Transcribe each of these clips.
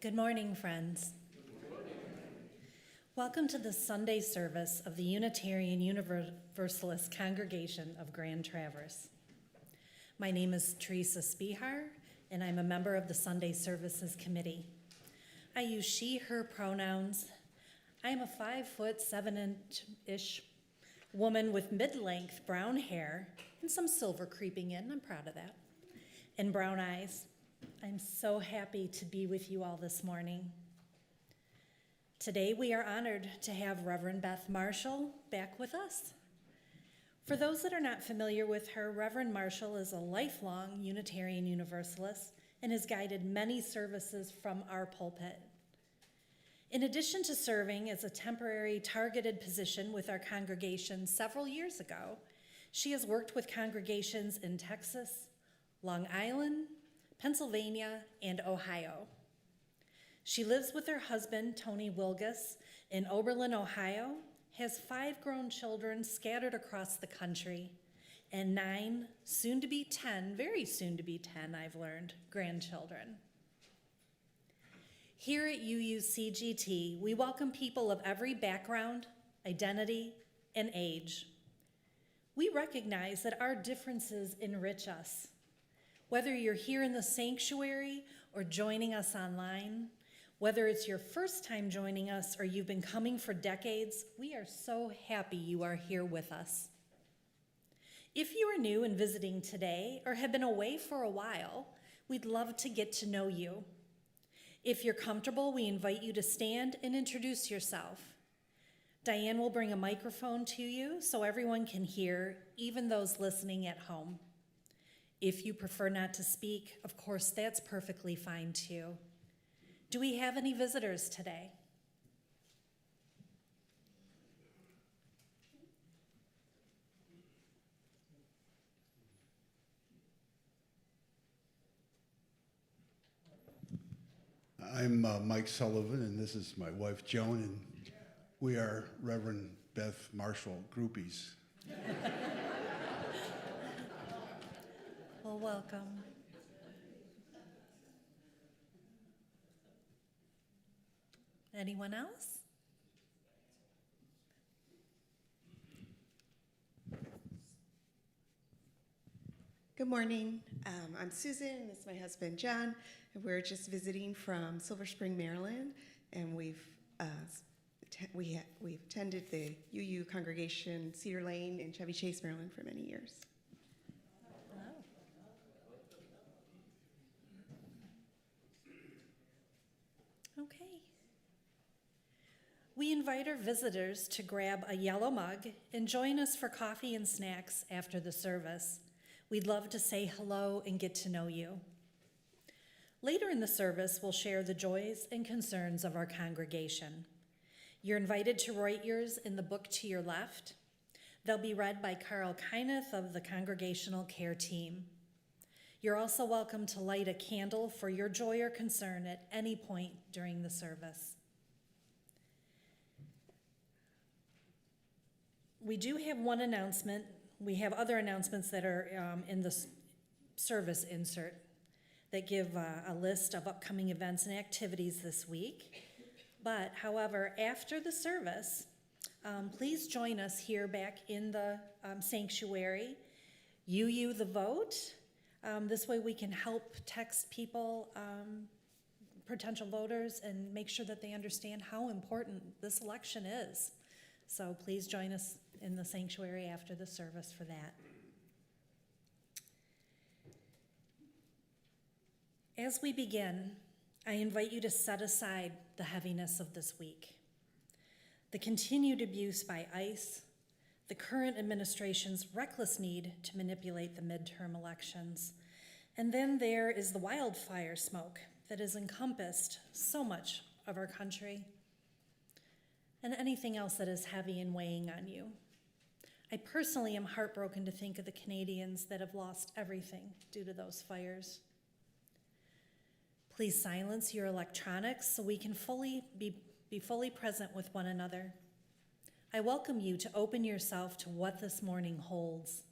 Good morning, friends. Welcome to the Sunday service of the Unitarian Universalist Congregation of Grand Traverse. My name is Teresa Spihar, and I'm a member of the Sunday Services Committee. I use she, her pronouns. I am a 5'7" woman with mid-length brown hair and some silver creeping in, I'm proud of that, and brown eyes. I'm so happy to be with you all this morning. Today we are honored to have Reverend Beth Marshall back with us. For those that are not familiar with her, Reverend Marshall is a lifelong Unitarian Universalist and has guided many services from our pulpit. In addition to serving as a temporary targeted position with our congregation several years ago, she has worked with congregations in Texas, Long Island, Pennsylvania, and Ohio. She lives with her husband, Tony Wilgus, in Oberlin, Ohio, has 5 grown children scattered across the country, and 9, soon to be 10, very soon to be 10, I've learned, grandchildren. Here at UUCGT, we welcome people of every background, identity, and age. We recognize that our differences enrich us. Whether you're here in the sanctuary or joining us online, whether it's your first time joining us or you've been coming for decades, we are so happy you are here with us. If you are new and visiting today or have been away for a while, we'd love to get to know you. If you're comfortable, we invite you to stand and introduce yourself. Diane will bring a microphone to you so everyone can hear, even those listening at home. If you prefer not to speak, of course, that's perfectly fine too. Do we have any visitors today? I'm Mike Sullivan, and this is my wife, Joan, and we are Reverend Beth Marshall groupies. Well, welcome. Anyone else? Good morning. I'm Susan, and this is my husband, John, and we're just visiting from Silver Spring, Maryland, and we've attended the UU congregation, Cedar Lane in Chevy Chase, Maryland, for many years. Okay. We invite our visitors to grab a yellow mug and join us for coffee and snacks after the service. We'd love to say hello and get to know you. Later in the service, we'll share the joys and concerns of our congregation. You're invited to write yours in the book to your left. They'll be read by Carl Kyneth of the Congregational Care Team. You're also welcome to light a candle for your joy or concern at any point during the service. We do have one announcement. We have other announcements that are in the service insert that give a list of upcoming events and activities this week. But, however, after the service, please join us here back in the sanctuary. UU the vote. This way we can help text people, potential voters, and make sure that they understand how important this election is. So please join us in the sanctuary after the service for that. As we begin, I invite you to set aside the heaviness of this week. The continued abuse by ICE, the current administration's reckless need to manipulate the midterm elections, and then there is the wildfire smoke that has encompassed so much of our country, and anything else that is heavy and weighing on you. I personally am heartbroken to think of the Canadians that have lost everything due to those fires. Please silence your electronics so we can be fully present with one another. I welcome you to open yourself to what this morning holds.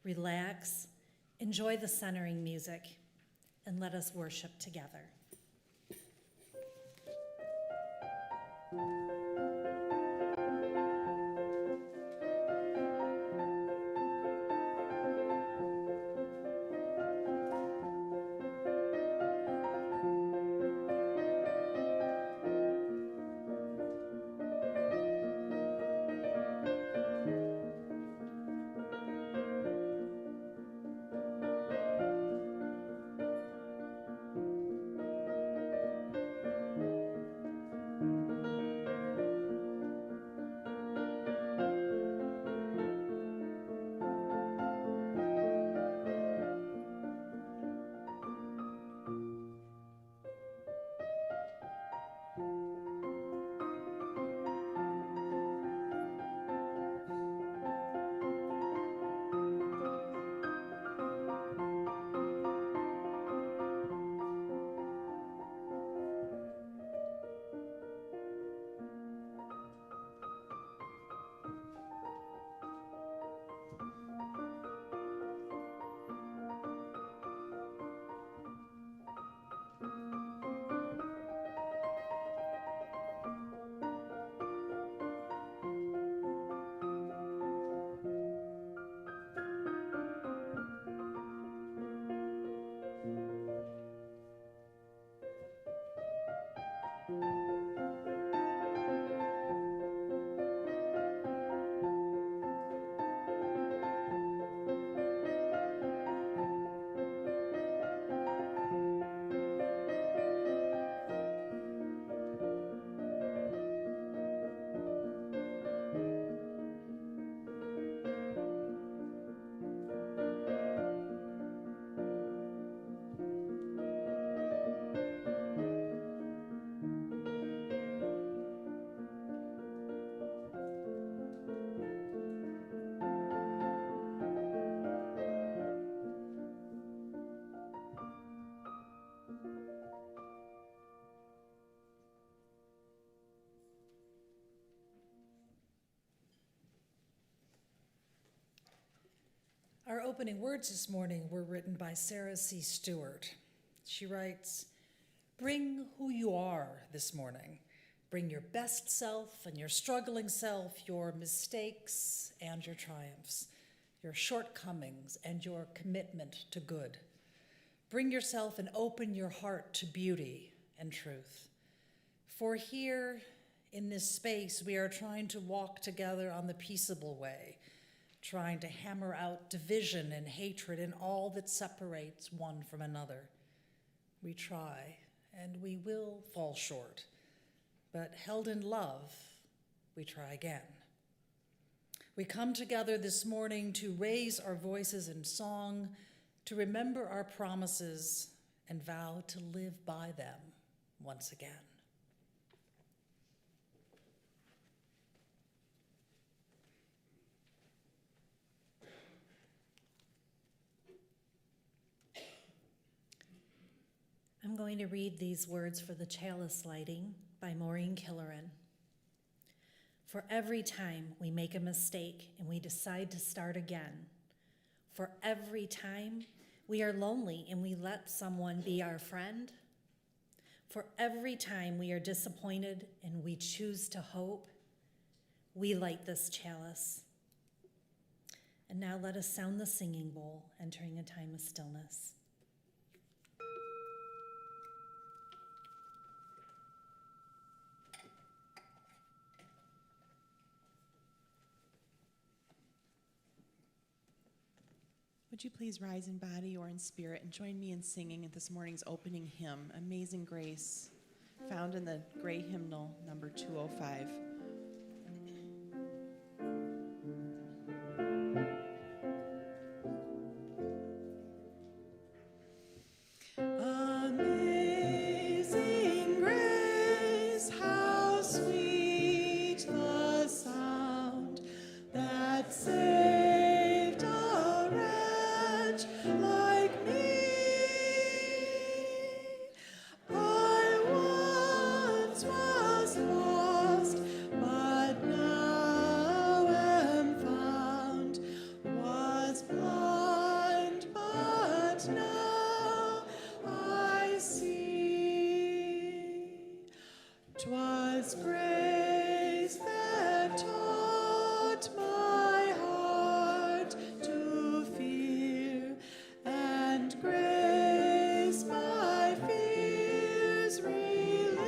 Relax, enjoy the centering music. and let us worship together. Our opening words this morning were written by Sarah C. Stewart. She writes, "Bring who you are this morning. Bring your best self and your struggling self, your mistakes and your triumphs, your shortcomings and your commitment to good. Bring yourself and open your heart to beauty and truth. For here in this space, we are trying to walk together on the peaceable way, trying to hammer out division and hatred and all that separates one from another. We try, and we will fall short, but held in love, we try again. We come together this morning to raise our voices in song, to remember our promises and vow to live by them once again." I'm going to read these words for the chalice lighting by Maureen Killeran. For every time we make a mistake and we decide to start again, for every time we are lonely and we let someone be our friend, for every time we are disappointed and we choose to hope, we light this chalice. And now let us sound the singing bowl, entering a time of stillness. Would you please rise in body or in spirit and join me in singing at this morning's opening hymn, Amazing Grace, found in the gray hymnal number 205. Amazing grace, how sweet the sound that saved a wretch like me. I once was lost, grace that taught my heart to fear, and grace my fears relieved.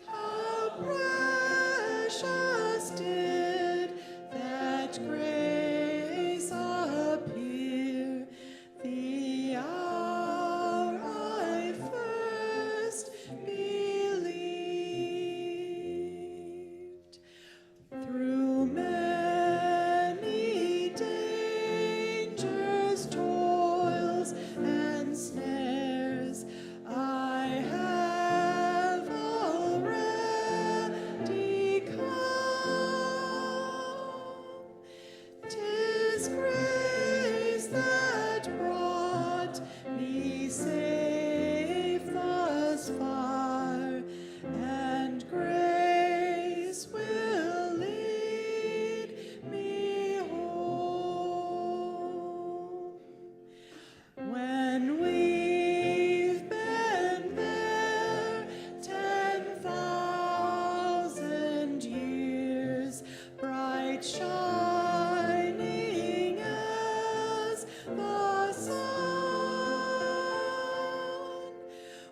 How precious did that grace appear the hour I first believed. Through many dangers, toils, and snares, I have already come. 'Tis grace that brought me safe thus far, and grace will lead me home. When we've been there 10,000 years, bright shining as the sun,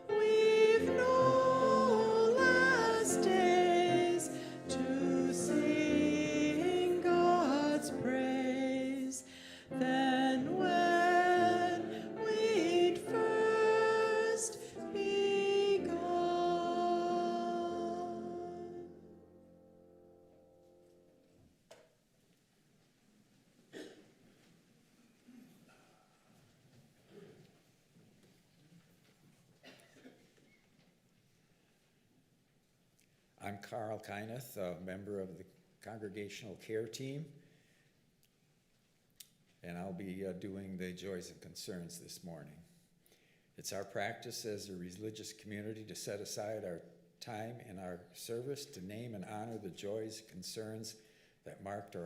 we've no less days to sing God's praise than when we'd first begun. I'm Carl Kyneth, a member of the Congregational Care Team, and I'll be doing the joys and concerns this morning. It's our practice as a religious community to set aside our time in our service to name and honor the joys and concerns that mark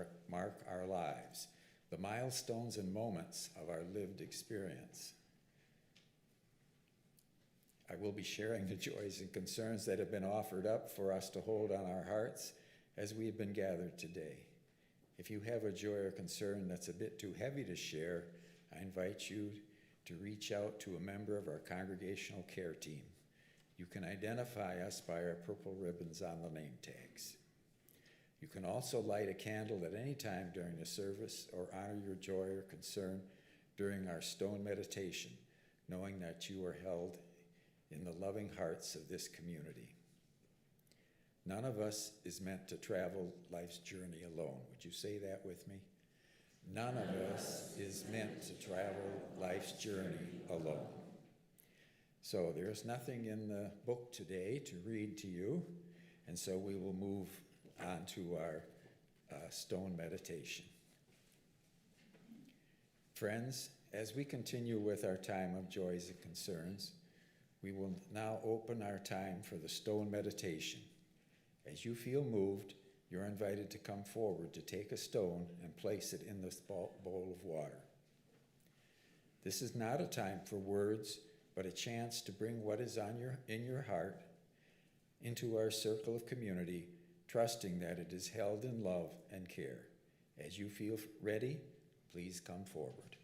our lives, the milestones and moments of our lived experience. I will be sharing the joys and concerns that have been offered up for us to hold on our hearts as we have been gathered today. If you have a joy or concern that's a bit too heavy to share, I invite you to reach out to a member of our congregational care team. You can identify us by our purple ribbons on the name tags. You can also light a candle at any time during the service or honor your joy or concern during our stone meditation, knowing that you are held in the loving hearts of this community. None of us is meant to travel life's journey alone. Would you say that with me? None of us is meant to travel life's journey alone. So there's nothing in the book today to read to you, and so we will move on to our stone meditation. Friends, as we continue with our time of joys and concerns, we will now open our time for the stone meditation. As you feel moved, you're invited to come forward to take a stone and place it in this bowl of water. This is not a time for words, but a chance to bring what is in your heart into our circle of community, trusting that it is held in love and care. As you feel ready, please come forward.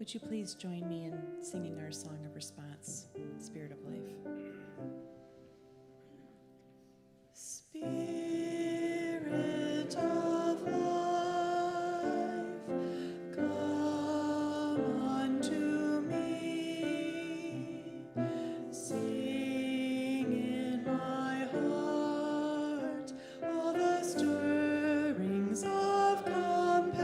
Would you please join me in singing our song of response, Spirit of Life? Spirit of life, come unto me. Sing in my heart all the stirrings of compassion.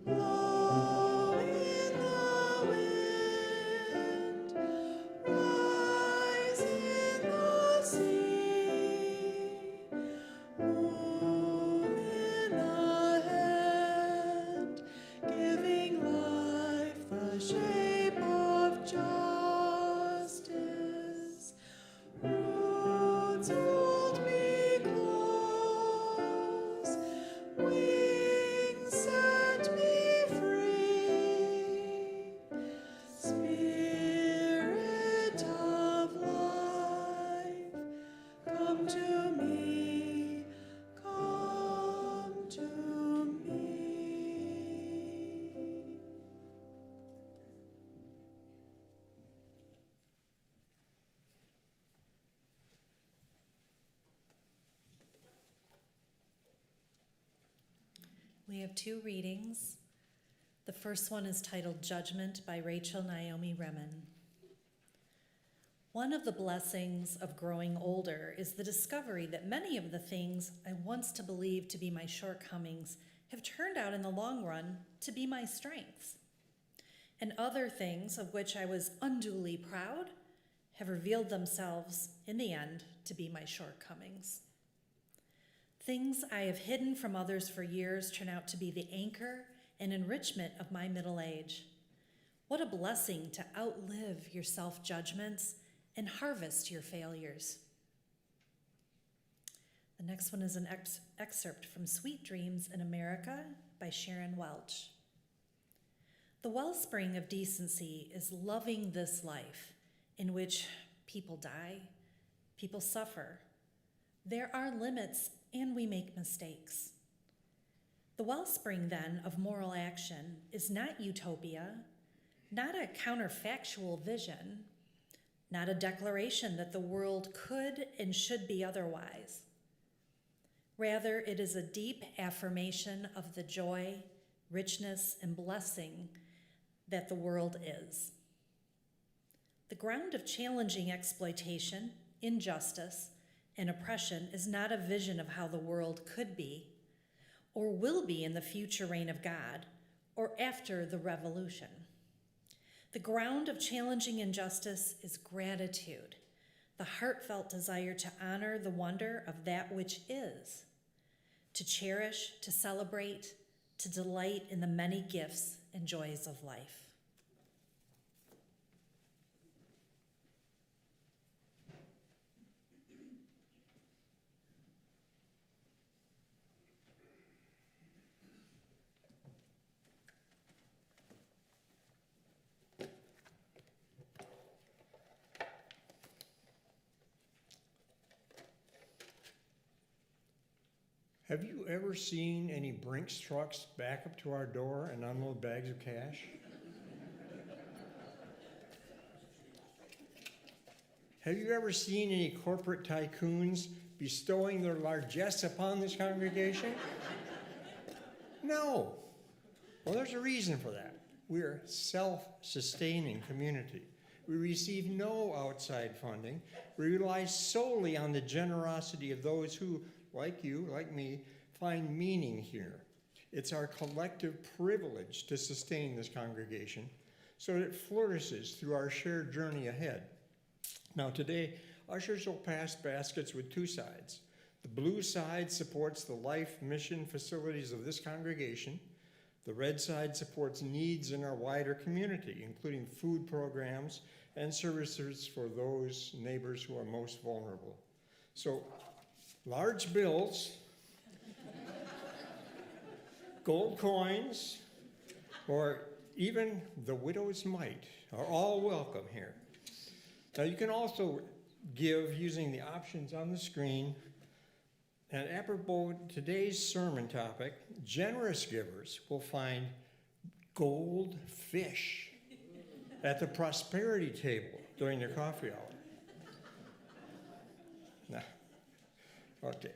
Blow in the wind, rise in the sea, move in the hand, giving life the shape of justice. Roots hold me close, wings set me free. Spirit of life, come to me, come to me. We have two readings. The first one is titled Judgment by Rachel Naomi Remen. One of the blessings of growing older is the discovery that many of the things I once to believe to be my shortcomings have turned out in the long run to be my strengths. And other things of which I was unduly proud have revealed themselves in the end to be my shortcomings. Things I have hidden from others for years turn out to be the anchor and enrichment of my middle age. What a blessing to outlive your self-judgments and harvest your failures. The next one is an excerpt from Sweet Dreams in America by Sharon Welch. The wellspring of decency is loving this life in which people die, people suffer. There are limits and we make mistakes. The wellspring, then, of moral action is not utopia, not a counterfactual vision, not a declaration that the world could and should be otherwise. Rather, it is a deep affirmation of the joy, richness, and blessing that the world is. The ground of challenging exploitation, injustice, and oppression is not a vision of how the world could be or will be in the future reign of God or after the revolution. The ground of challenging injustice is gratitude, the heartfelt desire to honor the wonder of that which is, to cherish, to celebrate, to delight in the many gifts and joys of life. Have you ever seen any Brinks trucks back up to our door and unload bags of cash? Have you ever seen any corporate tycoons bestowing their largesse upon this congregation? No. Well, there's a reason for that. We're a self-sustaining community. We receive no outside funding. We rely solely on the generosity of those who, like you, like me, find meaning here. It's our collective privilege to sustain this congregation so that it flourishes through our shared journey ahead. Now today, ushers will pass baskets with two sides. The blue side supports the life mission facilities of this congregation. The red side supports needs in our wider community, including food programs and services for those neighbors who are most vulnerable. So, large bills, gold coins, or even the widow's mite are all welcome here. Now you can also give using the options on the screen. And apropos today's sermon topic, generous givers will find Goldfish at the prosperity table during their coffee hour. No. Okay.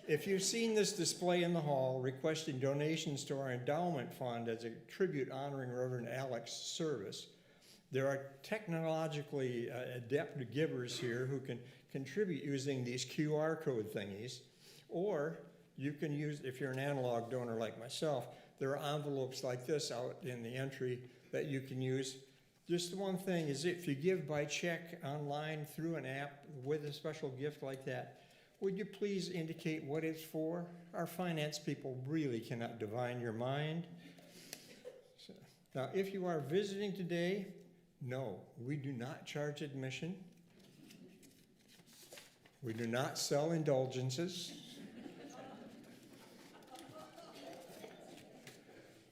If you've seen this display in the hall requesting donations to our endowment fund as a tribute honoring Reverend Alex's service, there are technologically adept givers here who can contribute using these QR code thingies, or you can use, if you're an analog donor like myself, there are envelopes like this out in the entry that you can use. Just the one thing is, if you give by check online through an app with a special gift like that, would you please indicate what it's for? Our finance people really cannot divine your mind. So, now, if you are visiting today, no, we do not charge admission. We do not sell indulgences.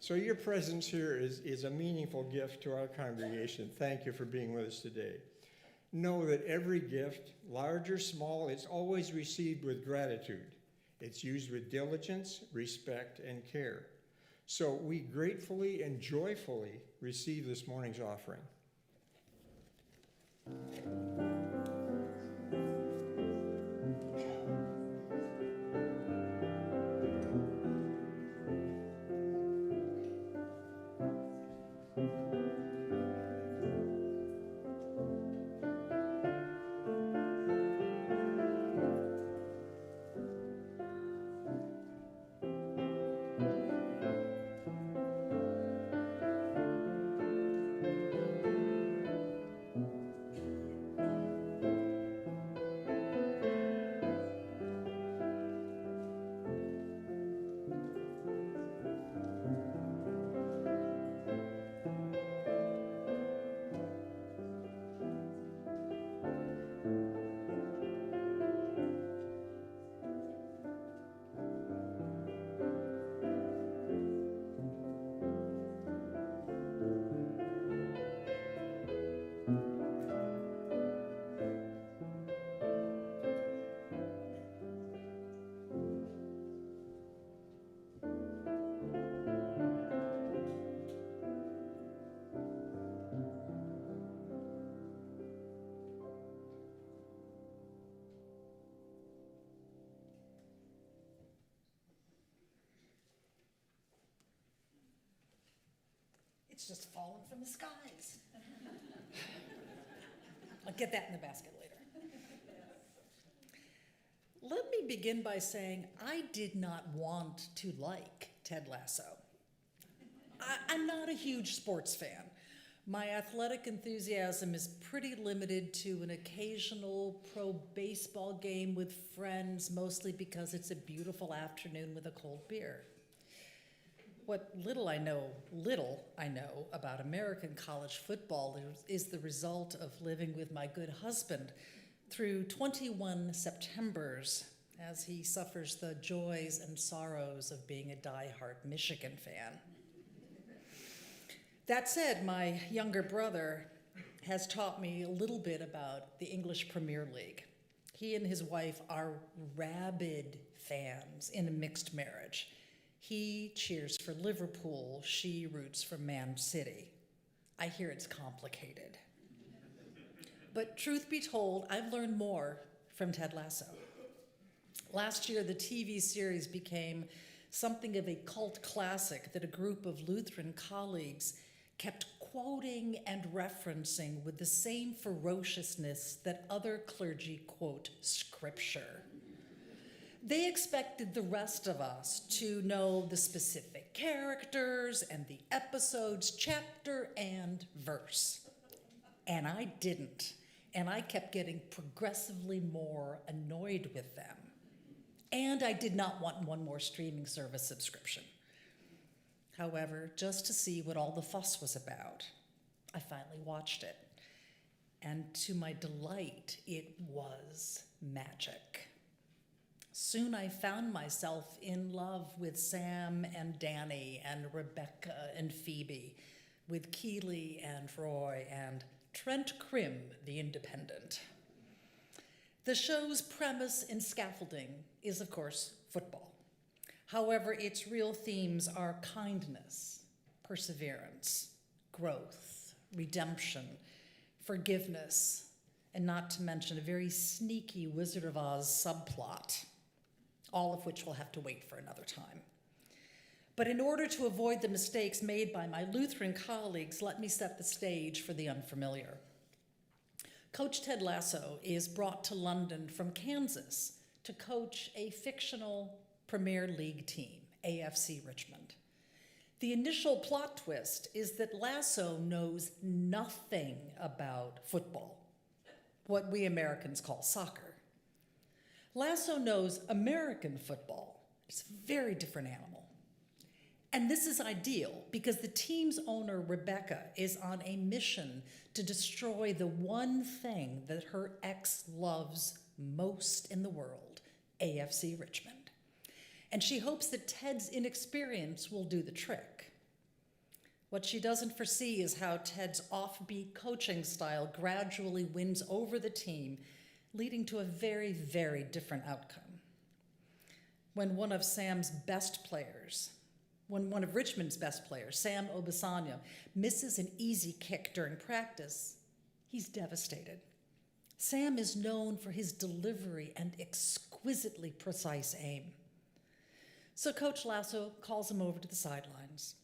So your presence here is a meaningful gift to our congregation. Thank you for being with us today. Know that every gift, large or small, is always received with gratitude. It's used with diligence, respect, and care. So we gratefully and joyfully receive this morning's offering. It's just fallen from the skies. I'll get that in the basket later. Let me begin by saying I did not want to like Ted Lasso. I'm not a huge sports fan. My athletic enthusiasm is pretty limited to an occasional pro baseball game with friends, mostly because it's a beautiful afternoon with a cold beer. What little I know about American college football is the result of living with my good husband through 21 Septembers as he suffers the joys and sorrows of being a diehard Michigan fan. That said, my younger brother has taught me a little bit about the English Premier League. He and his wife are rabid fans in a mixed marriage. He cheers for Liverpool, she roots for Man City. I hear it's complicated. But truth be told, I've learned more from Ted Lasso. Last year, the TV series became something of a cult classic that a group of Lutheran colleagues kept quoting and referencing with the same ferociousness that other clergy quote scripture. They expected the rest of us to know the specific characters and the episodes, chapter and verse. And I didn't. And I kept getting progressively more annoyed with them. And I did not want one more streaming service subscription. However, just to see what all the fuss was about, I finally watched it. And to my delight, it was magic. Soon I found myself in love with Sam and Danny and Rebecca and Phoebe, with Keeley and Roy and Trent Krim, the Independent. The show's premise and scaffolding is, of course, football. However, its real themes are kindness, perseverance, growth, redemption, forgiveness, and not to mention a very sneaky Wizard of Oz subplot, all of which will have to wait for another time. But in order to avoid the mistakes made by my Lutheran colleagues, let me set the stage for the unfamiliar. Coach Ted Lasso is brought to London from Kansas to coach a fictional Premier League team, AFC Richmond. The initial plot twist is that Lasso knows nothing about football, what we Americans call soccer. Lasso knows American football. It's a very different animal. And this is ideal because the team's owner, Rebecca, is on a mission to destroy the one thing that her ex loves most in the world, AFC Richmond. And she hopes that Ted's inexperience will do the trick. What she doesn't foresee is how Ted's offbeat coaching style gradually wins over the team, leading to a very, very different outcome. When one of Richmond's best players, Sam Obisanya, misses an easy kick during practice, he's devastated. Sam is known for his delivery and exquisitely precise aim. So Coach Lasso calls him over to the sidelines,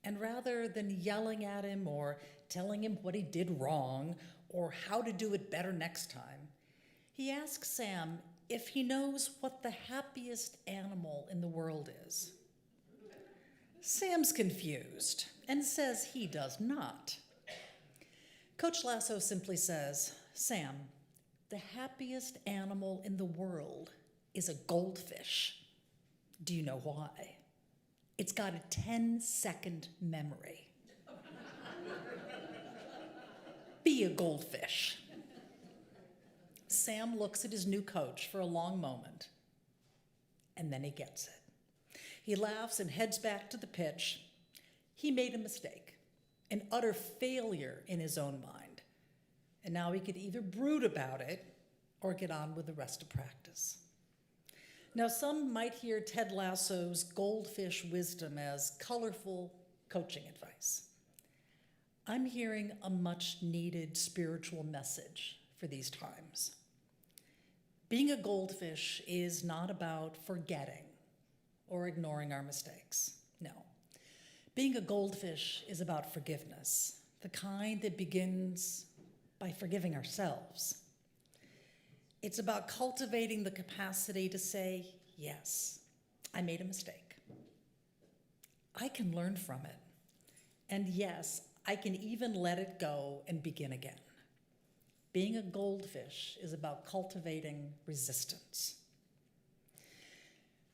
and rather than yelling at him or telling him what he did wrong or how to do it better next time, he asks Sam if he knows what the happiest animal in the world is. Sam's confused and says he does not. Coach Lasso simply says, Sam, the happiest animal in the world is a goldfish. Do you know why? It's got a 10-second memory. Be a goldfish. Sam looks at his new coach for a long moment, and then he gets it. He laughs and heads back to the pitch. He made a mistake, an utter failure in his own mind. And now he could either brood about it or get on with the rest of practice. Now, some might hear Ted Lasso's goldfish wisdom as colorful coaching advice. I'm hearing a much needed spiritual message for these times. Being a goldfish is not about forgetting or ignoring our mistakes. No. Being a goldfish is about forgiveness, the kind that begins by forgiving ourselves. It's about cultivating the capacity to say, yes, I made a mistake. I can learn from it. And yes, I can even let it go and begin again. Being a goldfish is about cultivating resistance.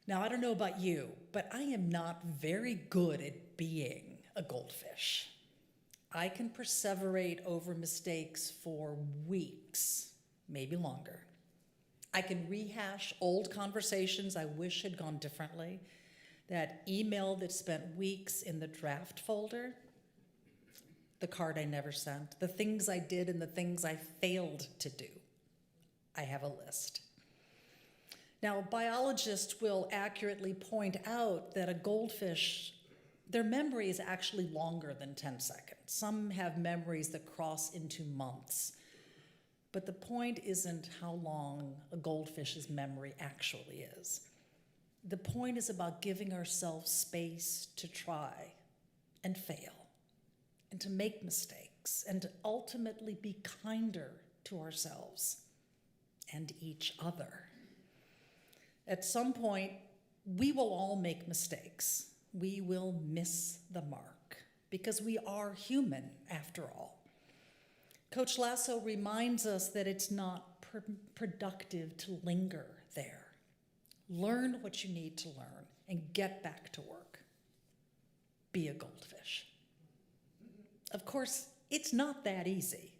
Now, I don't know about you, but I am not very good at being a goldfish. I can perseverate over mistakes for weeks, maybe longer. I can rehash old conversations I wish had gone differently. That email that spent weeks in the draft folder, the card I never sent, the things I did and the things I failed to do. I have a list. Now, biologists will accurately point out that a goldfish, their memory is actually longer than 10 seconds. Some have memories that cross into months. But the point isn't how long a goldfish's memory actually is. The point is about giving ourselves space to try and fail and to make mistakes and to ultimately be kinder to ourselves and each other. At some point, we will all make mistakes. We will miss the mark because we are human after all. Coach Lasso reminds us that it's not productive to linger there. Learn what you need to learn and get back to work. Be a goldfish. Of course, it's not that easy.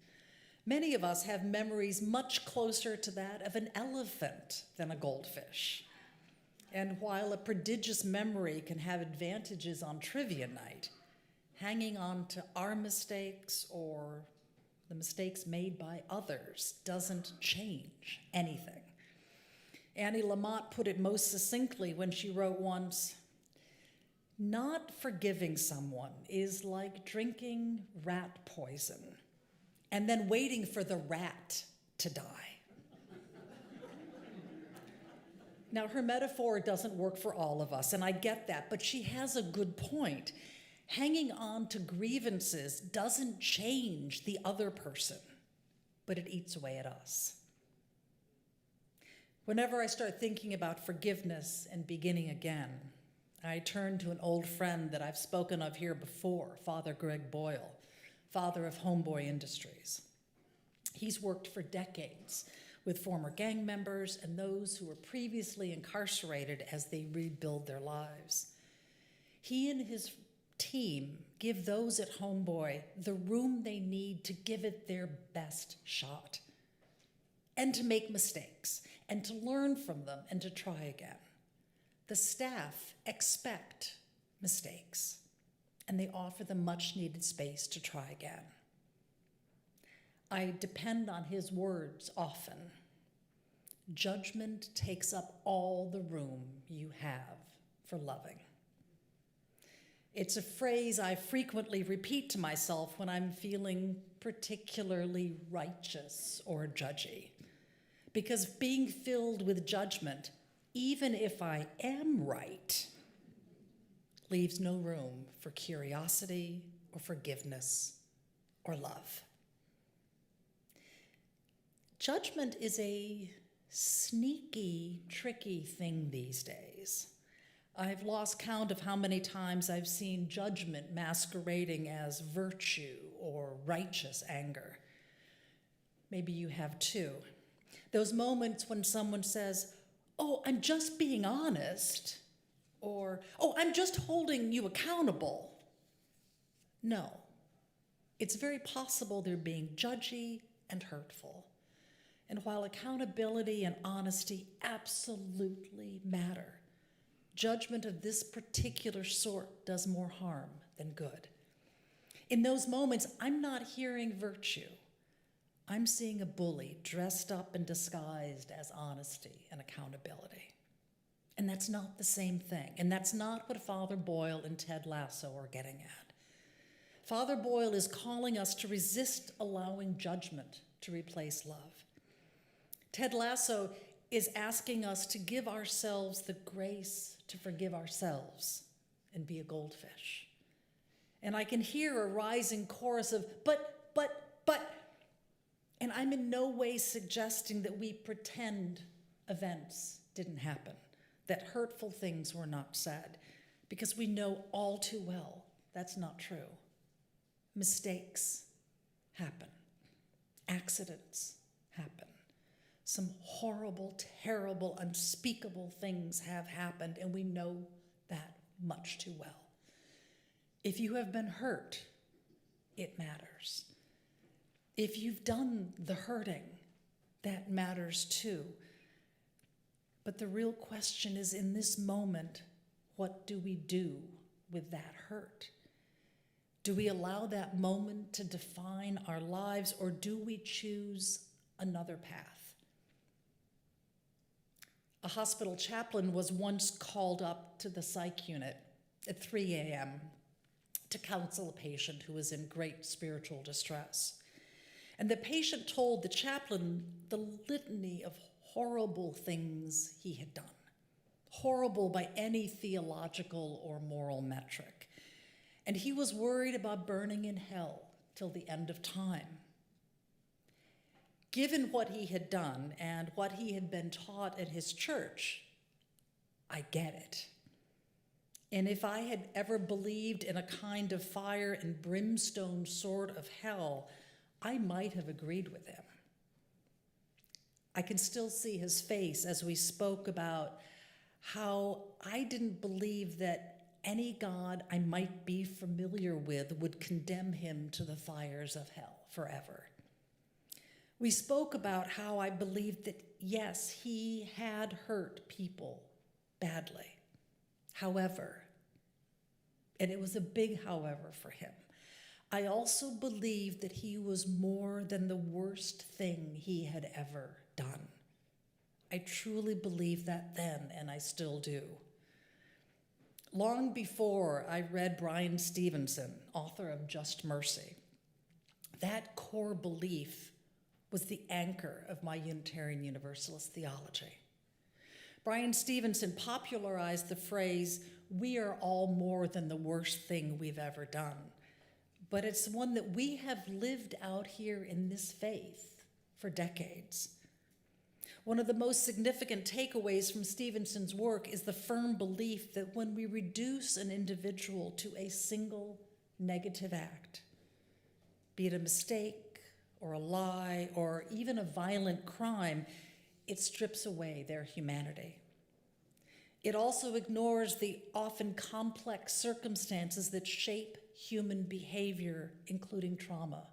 Many of us have memories much closer to that of an elephant than a goldfish. And while a prodigious memory can have advantages on trivia night, hanging on to our mistakes or the mistakes made by others doesn't change anything. Annie Lamott put it most succinctly when she wrote once, Not forgiving someone is like drinking rat poison and then waiting for the rat to die. Now, her metaphor doesn't work for all of us, and I get that, but she has a good point. Hanging on to grievances doesn't change the other person, but it eats away at us. Whenever I start thinking about forgiveness and beginning again, I turn to an old friend that I've spoken of here before, Father Greg Boyle, father of Homeboy Industries. He's worked for decades with former gang members and those who were previously incarcerated as they rebuild their lives. He and his team give those at Homeboy the room they need to give it their best shot and to make mistakes and to learn from them and to try again. The staff expect mistakes, and they offer them much needed space to try again. I depend on his words often. Judgment takes up all the room you have for loving. It's a phrase I frequently repeat to myself when I'm feeling particularly righteous or judgy, because being filled with judgment, even if I am right, leaves no room for curiosity or forgiveness or love. Judgment is a sneaky, tricky thing these days. I've lost count of how many times I've seen judgment masquerading as virtue or righteous anger. Maybe you have too. Those moments when someone says, "Oh, I'm just being honest," or, "Oh, I'm just holding you accountable." No, it's very possible they're being judgy and hurtful. And while accountability and honesty absolutely matter, judgment of this particular sort does more harm than good. In those moments, I'm not hearing virtue. I'm seeing a bully dressed up and disguised as honesty and accountability. And that's not the same thing. And that's not what Father Boyle and Ted Lasso are getting at. Father Boyle is calling us to resist allowing judgment to replace love. Ted Lasso is asking us to give ourselves the grace to forgive ourselves and be a goldfish. And I can hear a rising chorus of, but. And I'm in no way suggesting that we pretend events didn't happen, that hurtful things were not said, because we know all too well that's not true. Mistakes happen. Accidents happen. Some horrible, terrible, unspeakable things have happened, and we know that much too well. If you have been hurt, it matters. If you've done the hurting, that matters too. But the real question is, in this moment, what do we do with that hurt? Do we allow that moment to define our lives, or do we choose another path? A hospital chaplain was once called up to the psych unit at 3 a.m. to counsel a patient who was in great spiritual distress. And the patient told the chaplain the litany of horrible things he had done, horrible by any theological or moral metric. And he was worried about burning in hell till the end of time. Given what he had done and what he had been taught at his church, I get it. And if I had ever believed in a kind of fire and brimstone sort of hell, I might have agreed with him. I can still see his face as we spoke about how I didn't believe that any God I might be familiar with would condemn him to the fires of hell forever. We spoke about how I believed that, yes, he had hurt people badly. However, and it was a big however for him, I also believed that he was more than the worst thing he had ever done. I truly believed that then, and I still do. long before I read Bryan Stevenson, author of Just Mercy, that core belief was the anchor of my Unitarian Universalist theology. Bryan Stevenson popularized the phrase, "We are all more than the worst thing we've ever done." But it's one that we have lived out here in this faith for decades. One of the most significant takeaways from Stevenson's work is the firm belief that when we reduce an individual to a single negative act, be it a mistake or a lie or even a violent crime, it strips away their humanity. It also ignores the often complex circumstances that shape human behavior, including trauma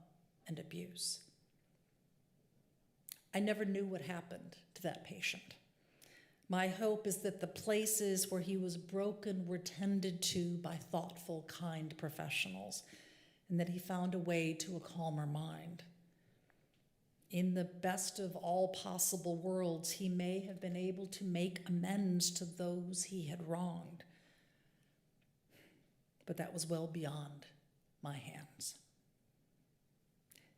and abuse. I never knew what happened to that patient. My hope is that the places where he was broken were tended to by thoughtful, kind professionals, and that he found a way to a calmer mind. In the best of all possible worlds, he may have been able to make amends to those he had wronged. But that was well beyond my hands.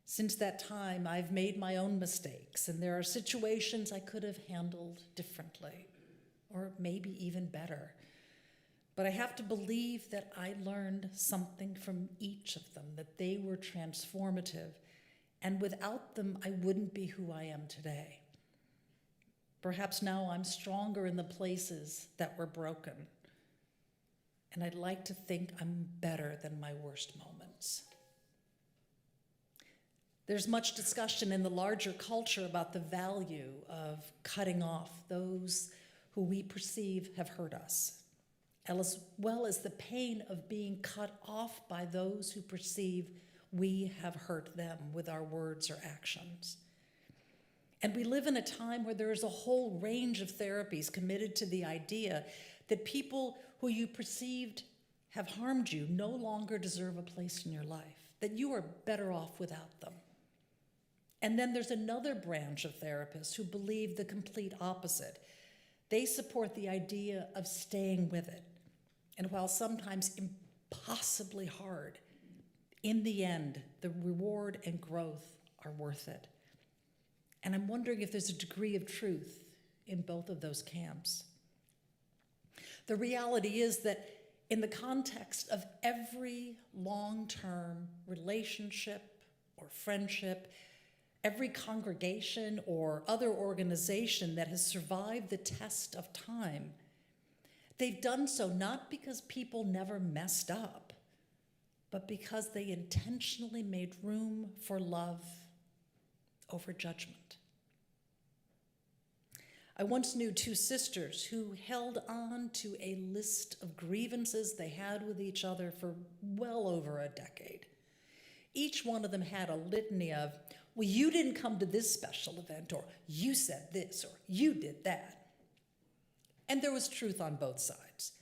Since that time, I've made my own mistakes, and there are situations I could have handled differently, or maybe even better. But I have to believe that I learned something from each of them, that they were transformative, and without them, I wouldn't be who I am today. Perhaps now I'm stronger in the places that were broken, and I'd like to think I'm better than my worst moments. There's much discussion in the larger culture about the value of cutting off those who we perceive have hurt us, as well as the pain of being cut off by those who perceive we have hurt them with our words or actions. And we live in a time where there is a whole range of therapies committed to the idea that people who you perceived have harmed you no longer deserve a place in your life, that you are better off without them. And then there's another branch of therapists who believe the complete opposite. They support the idea of staying with it. And while sometimes impossibly hard, in the end, the reward and growth are worth it. And I'm wondering if there's a degree of truth in both of those camps. The reality is that in the context of every long-term relationship or friendship, every congregation or other organization that has survived the test of time, they've done so not because people never messed up, but because they intentionally made room for love over judgment. I once knew two sisters who held on to a list of grievances they had with each other for well over a decade. Each one of them had a litany of, well, you didn't come to this special event, or you said this, or you did that. And there was truth on both sides.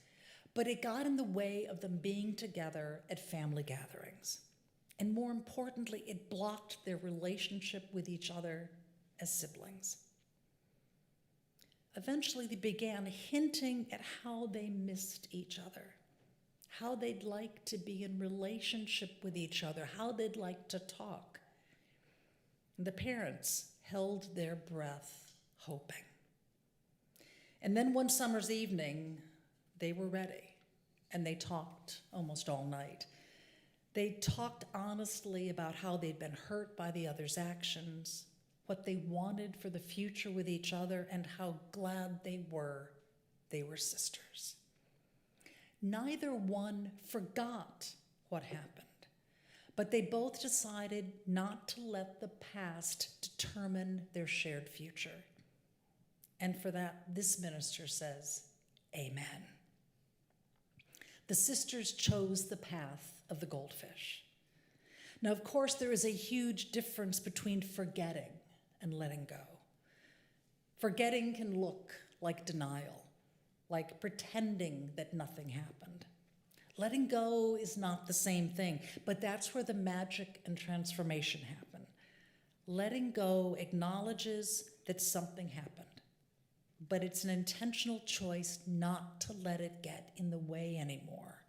But it got in the way of them being together at family gatherings. And more importantly, it blocked their relationship with each other as siblings. Eventually, they began hinting at how they missed each other, how they'd like to be in relationship with each other, how they'd like to talk. And the parents held their breath, hoping. And then one summer's evening, they were ready, and they talked almost all night. They talked honestly about how they'd been hurt by the other's actions, what they wanted for the future with each other, and how glad they were sisters. Neither one forgot what happened, but they both decided not to let the past determine their shared future. And for that, this minister says, amen. The sisters chose the path of the goldfish. Now, of course, there is a huge difference between forgetting and letting go. Forgetting can look like denial, like pretending that nothing happened. Letting go is not the same thing, but that's where the magic and transformation happen. Letting go acknowledges that something happened, but it's an intentional choice not to let it get in the way anymore.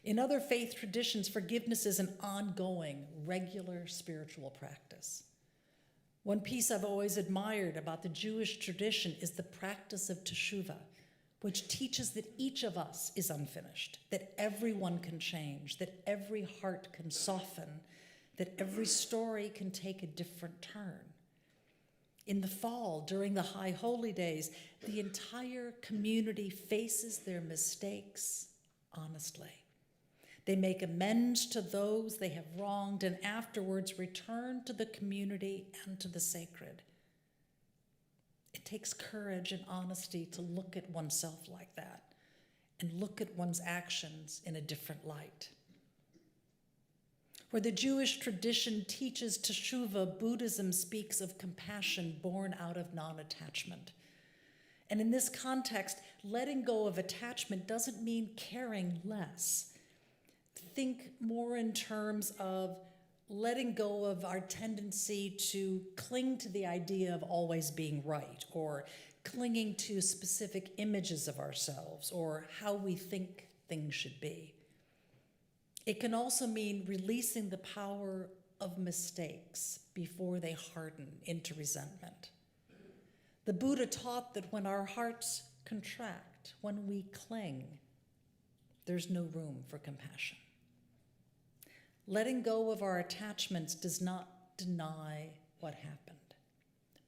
In other faith traditions, forgiveness is an ongoing, regular spiritual practice. One piece I've always admired about the Jewish tradition is the practice of teshuvah, which teaches that each of us is unfinished, that everyone can change, that every heart can soften, that every story can take a different turn. In the fall, during the High Holy Days, the entire community faces their mistakes honestly. They make amends to those they have wronged and afterwards return to the community and to the sacred. It takes courage and honesty to look at oneself like that and look at one's actions in a different light. Where the Jewish tradition teaches teshuvah, Buddhism speaks of compassion born out of non-attachment. And in this context, letting go of attachment doesn't mean caring less. Think more in terms of letting go of our tendency to cling to the idea of always being right, or clinging to specific images of ourselves, or how we think things should be. It can also mean releasing the power of mistakes before they harden into resentment. The Buddha taught that when our hearts contract, when we cling, there's no room for compassion. Letting go of our attachments does not deny what happened,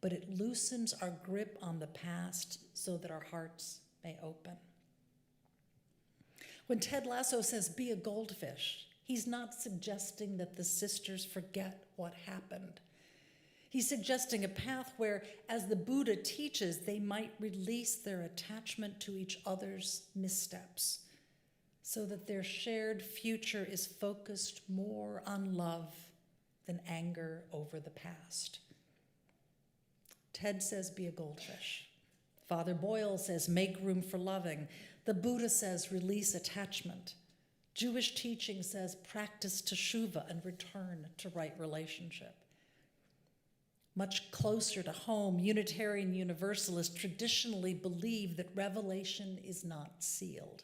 but it loosens our grip on the past so that our hearts may open. When Ted Lasso says, "Be a goldfish," he's not suggesting that the sisters forget what happened. He's suggesting a path where, as the Buddha teaches, they might release their attachment to each other's missteps, so that their shared future is focused more on love than anger over the past. Ted says, "Be a goldfish." Father Boyle says, "Make room for loving." The Buddha says, "Release attachment." Jewish teaching says, "Practice teshuvah and return to right relationship." Much closer to home, Unitarian Universalists traditionally believe that revelation is not sealed,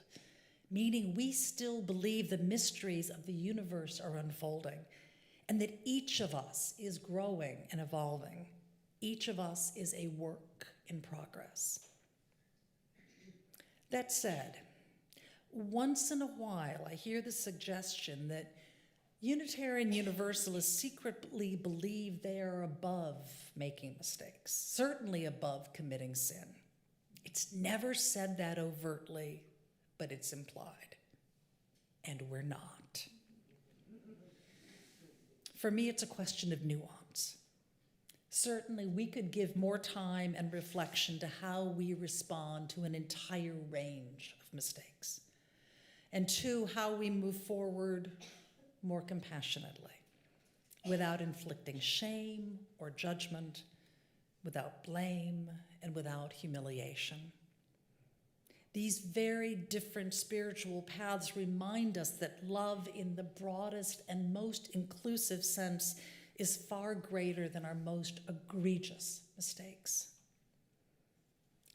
meaning we still believe the mysteries of the universe are unfolding, and that each of us is growing and evolving. Each of us is a work in progress. That said, once in a while I hear the suggestion that Unitarian Universalists secretly believe they are above making mistakes, certainly above committing sin. It's never said that overtly, but it's implied, and we're not. For me, it's a question of nuance. Certainly, we could give more time and reflection to how we respond to an entire range of mistakes, and two, how we move forward more compassionately, without inflicting shame or judgment, without blame, and without humiliation. These very different spiritual paths remind us that love in the broadest and most inclusive sense is far greater than our most egregious mistakes.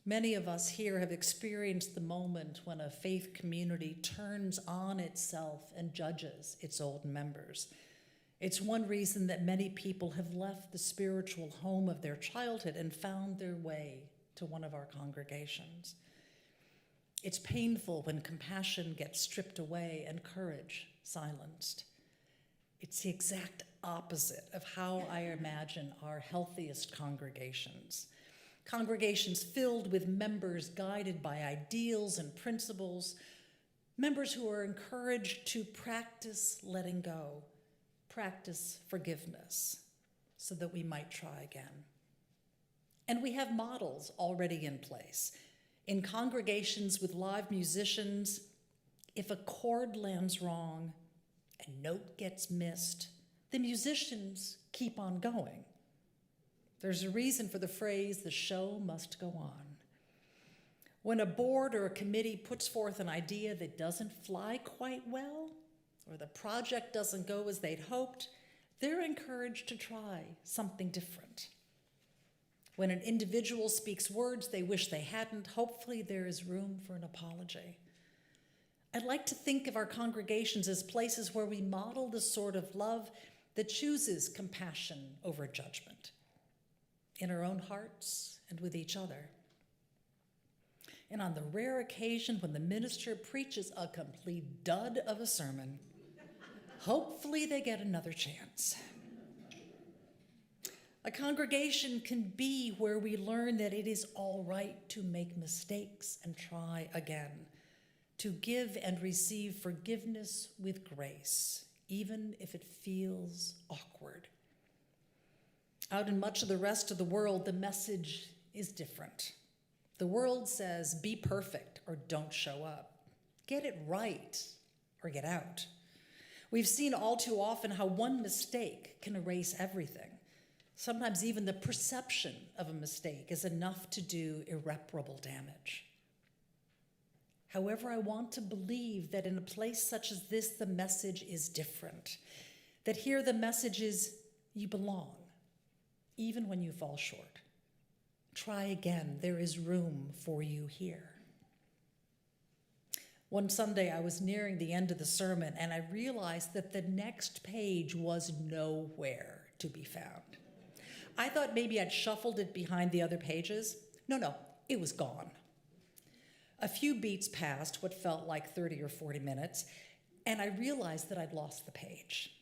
Many of us here have experienced the moment when a faith community turns on itself and judges its old members. It's one reason that many people have left the spiritual home of their childhood and found their way to one of our congregations. It's painful when compassion gets stripped away and courage silenced. It's the exact opposite of how I imagine our healthiest congregations. Congregations filled with members guided by ideals and principles, members who are encouraged to practice letting go, practice forgiveness, so that we might try again. And we have models already in place. In congregations with live musicians, if a chord lands wrong, a note gets missed, the musicians keep on going. There's a reason for the phrase, "the show must go on." When a board or a committee puts forth an idea that doesn't fly quite well, or the project doesn't go as they'd hoped, they're encouraged to try something different. When an individual speaks words they wish they hadn't, hopefully there is room for an apology. I'd like to think of our congregations as places where we model the sort of love that chooses compassion over judgment in our own hearts and with each other. And on the rare occasion when the minister preaches a complete dud of a sermon, hopefully they get another chance. A congregation can be where we learn that it is all right to make mistakes and try again, to give and receive forgiveness with grace, even if it feels awkward. Out in much of the rest of the world, the message is different. The world says, be perfect or don't show up. Get it right or get out. We've seen all too often how one mistake can erase everything. Sometimes even the perception of a mistake is enough to do irreparable damage. However, I want to believe that in a place such as this, the message is different. That here the message is, you belong, even when you fall short. Try again, there is room for you here. One Sunday I was nearing the end of the sermon and I realized that the next page was nowhere to be found. I thought maybe I'd shuffled it behind the other pages. No, it was gone. A few beats passed, what felt like 30 or 40 minutes, and I realized that I'd lost the page.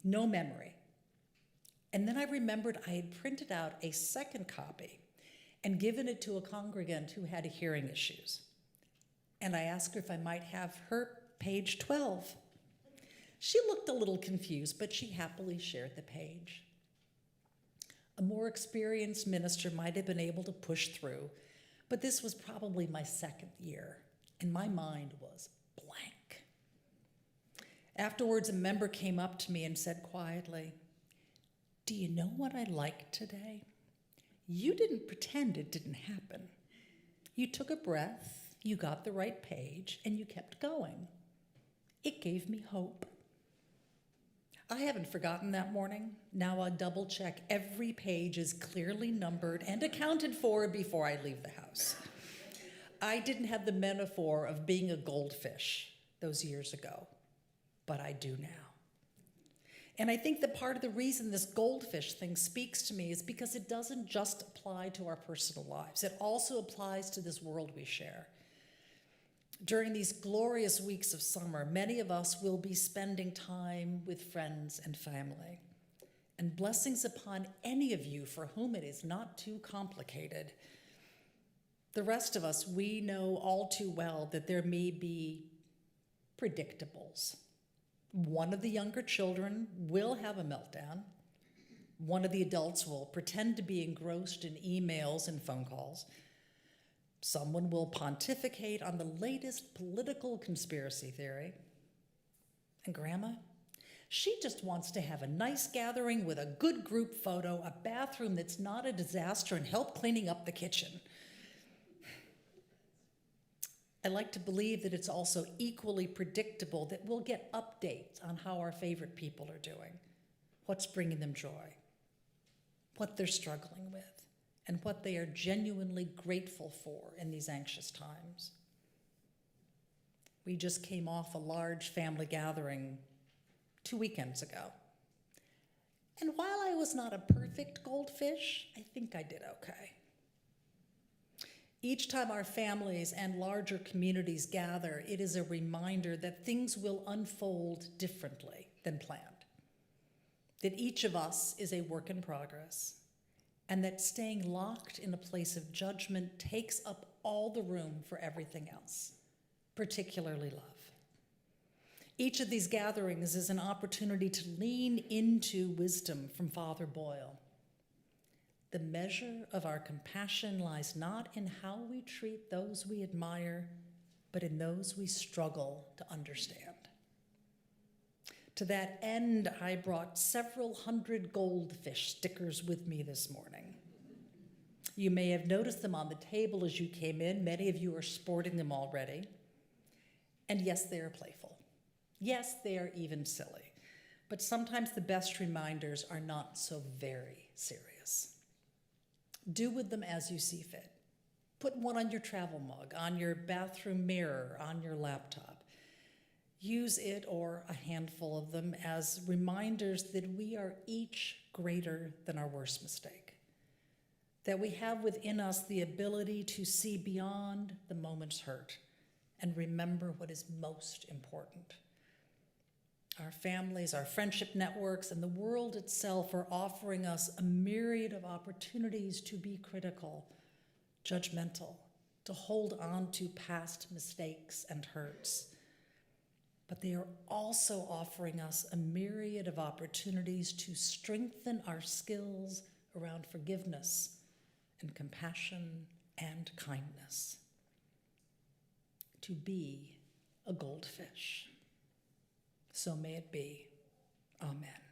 No memory. And then I remembered I had printed out a second copy and given it to a congregant who had hearing issues. And I asked her if I might have her page 12. She looked a little confused, but she happily shared the page. A more experienced minister might have been able to push through, but this was probably my second year, and my mind was blank. Afterwards, a member came up to me and said quietly, "Do you know what I liked today? You didn't pretend it didn't happen. You took a breath, you got the right page, and you kept going. It gave me hope." I haven't forgotten that morning. Now I'll double check every page is clearly numbered and accounted for before I leave the house. I didn't have the metaphor of being a goldfish those years ago, but I do now. And I think that part of the reason this goldfish thing speaks to me is because it doesn't just apply to our personal lives. It also applies to this world we share. During these glorious weeks of summer, many of us will be spending time with friends and family. And blessings upon any of you for whom it is not too complicated. The rest of us, we know all too well that there may be predictables. One of the younger children will have a meltdown. One of the adults will pretend to be engrossed in emails and phone calls. Someone will pontificate on the latest political conspiracy theory. And Grandma, she just wants to have a nice gathering with a good group photo, a bathroom that's not a disaster, and help cleaning up the kitchen. I like to believe that it's also equally predictable that we'll get updates on how our favorite people are doing, what's bringing them joy, what they're struggling with, and what they are genuinely grateful for in these anxious times. We just came off a large family gathering 2 weekends ago. And while I was not a perfect goldfish, I think I did okay. Each time our families and larger communities gather, it is a reminder that things will unfold differently than planned, that each of us is a work in progress, and that staying locked in a place of judgment takes up all the room for everything else, particularly love. Each of these gatherings is an opportunity to lean into wisdom from Father Boyle. The measure of our compassion lies not in how we treat those we admire, but in those we struggle to understand. To that end, I brought several hundred goldfish stickers with me this morning. You may have noticed them on the table as you came in. Many of you are sporting them already. And yes, they are playful. Yes, they are even silly. But sometimes the best reminders are not so very serious. Do with them as you see fit. Put one on your travel mug, on your bathroom mirror, on your laptop. Use it or a handful of them as reminders that we are each greater than our worst mistake. That we have within us the ability to see beyond the moment's hurt and remember what is most important. Our families, our friendship networks, and the world itself are offering us a myriad of opportunities to be critical, judgmental, to hold on to past mistakes and hurts. But they are also offering us a myriad of opportunities to strengthen our skills around forgiveness and compassion and kindness. To be a goldfish. So may it be. Amen.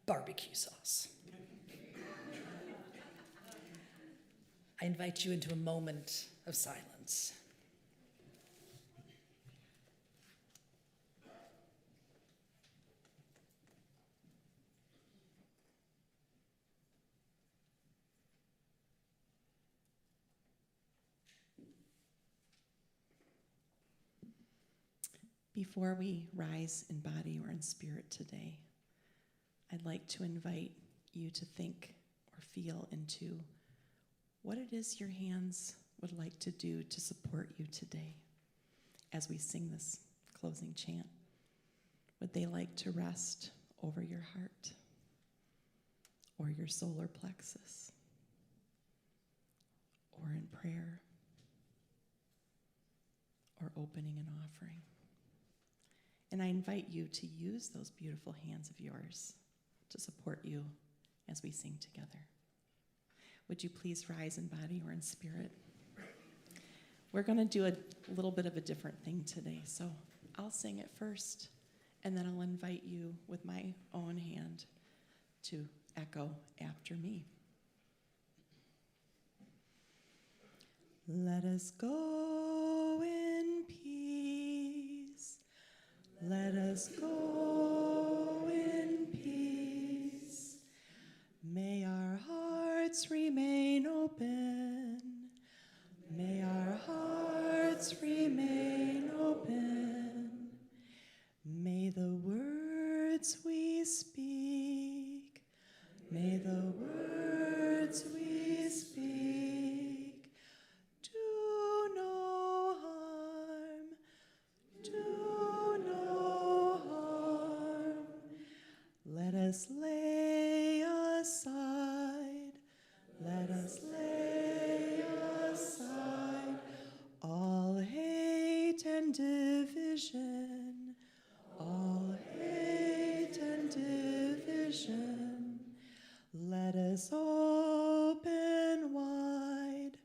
Barbecue sauce. I invite you into a moment of silence. Before we rise in body or in spirit today, I'd like to invite you to think or feel into what it is your hands would like to do to support you today as we sing this closing chant. Would they like to rest over your heart or your solar plexus or in prayer or opening an offering? And I invite you to use those beautiful hands of yours to support you as we sing together. Would you please rise in body or in spirit? We're going to do a little bit of a different thing today, so I'll sing it first, and then I'll invite you with my own hand to echo after me. Let us go in peace. Let us go in peace. May our hearts remain open. May our hearts remain open. May the words we speak, may the words we speak do no harm, do no harm. Let us lay aside, let us lay aside all hate and division, all hate and division. Let us open wide,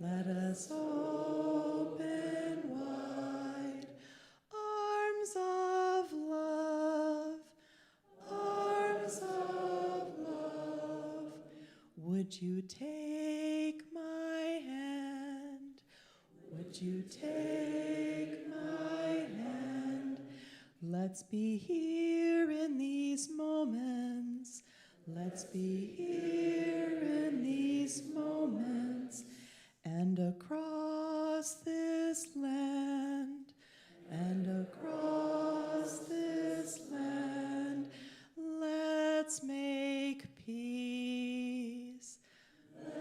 let us open wide, arms of love, arms of love. Would you take my hand? Would you take my hand? Let's be here in these moments. Let's be here in these moments and across this land, and across this land. Let's make peace.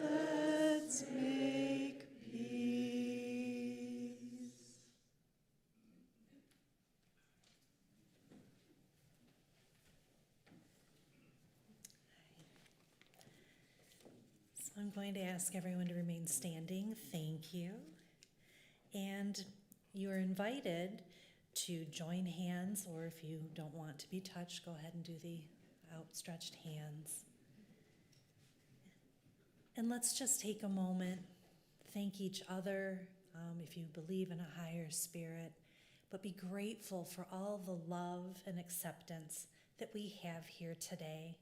Let's make peace. So I'm going to ask everyone to remain standing. Thank you. And you are invited to join hands, or if you don't want to be touched, go ahead and do the outstretched hands. And let's just take a moment, thank each other if you believe in a higher spirit, but be grateful for all the love and acceptance that we have here today.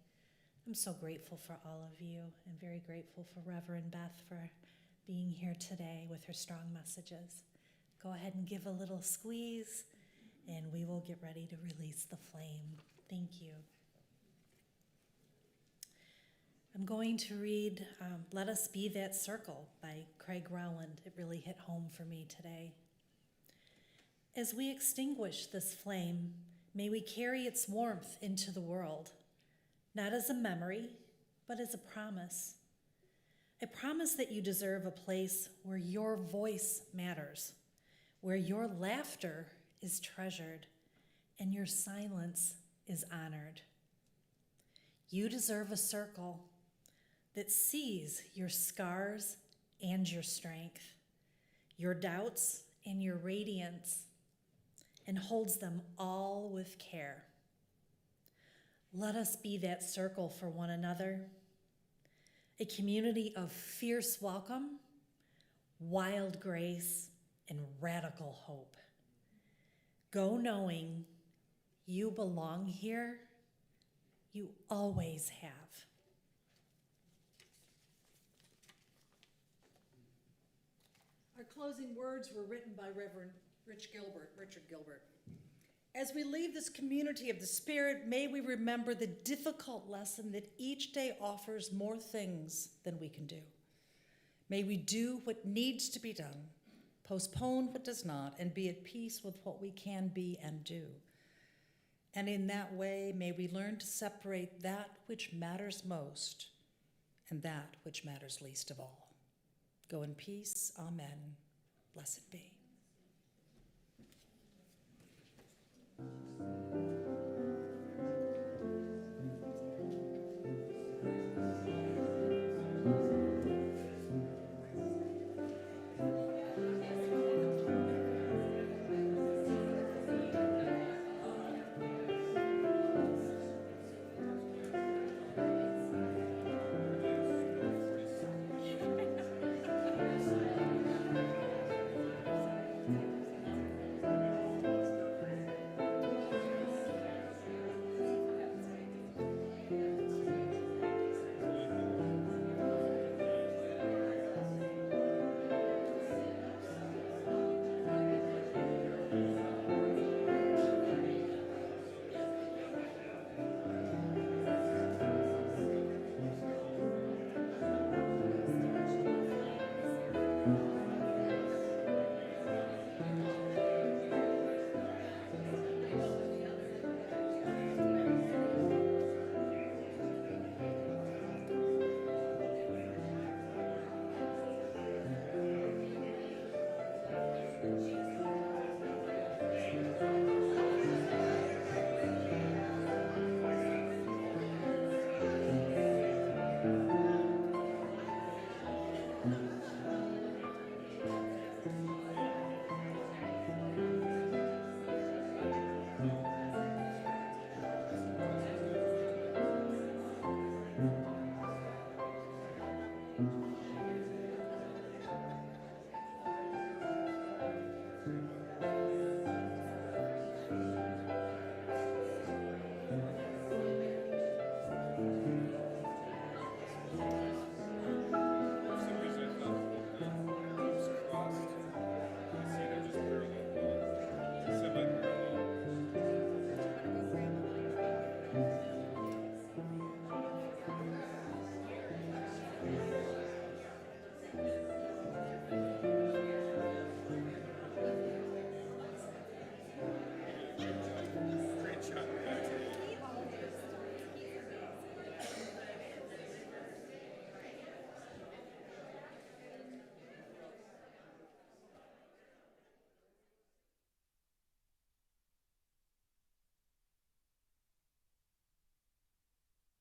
I'm so grateful for all of you. I'm very grateful for Reverend Beth for being here today with her strong messages. Go ahead and give a little squeeze, and we will get ready to release the flame. Thank you. I'm going to read Let Us Be That Circle by Craig Rowland. It really hit home for me today. As we extinguish this flame, may we carry its warmth into the world, not as a memory, but as a promise. A promise that you deserve a place where your voice matters, where your laughter is treasured, and your silence is honored. You deserve a circle that sees your scars and your strength, your doubts and your radiance, and holds them all with care. Let us be that circle for one another, a community of fierce welcome, wild grace, and radical hope. Go knowing you belong here, you always have. Our closing words were written by Reverend Richard Gilbert. As we leave this community of the Spirit, may we remember the difficult lesson that each day offers more things than we can do. May we do what needs to be done, postpone what does not, and be at peace with what we can be and do. And in that way, may we learn to separate that which matters most and that which matters least of all. Go in peace. Amen. Blessed be.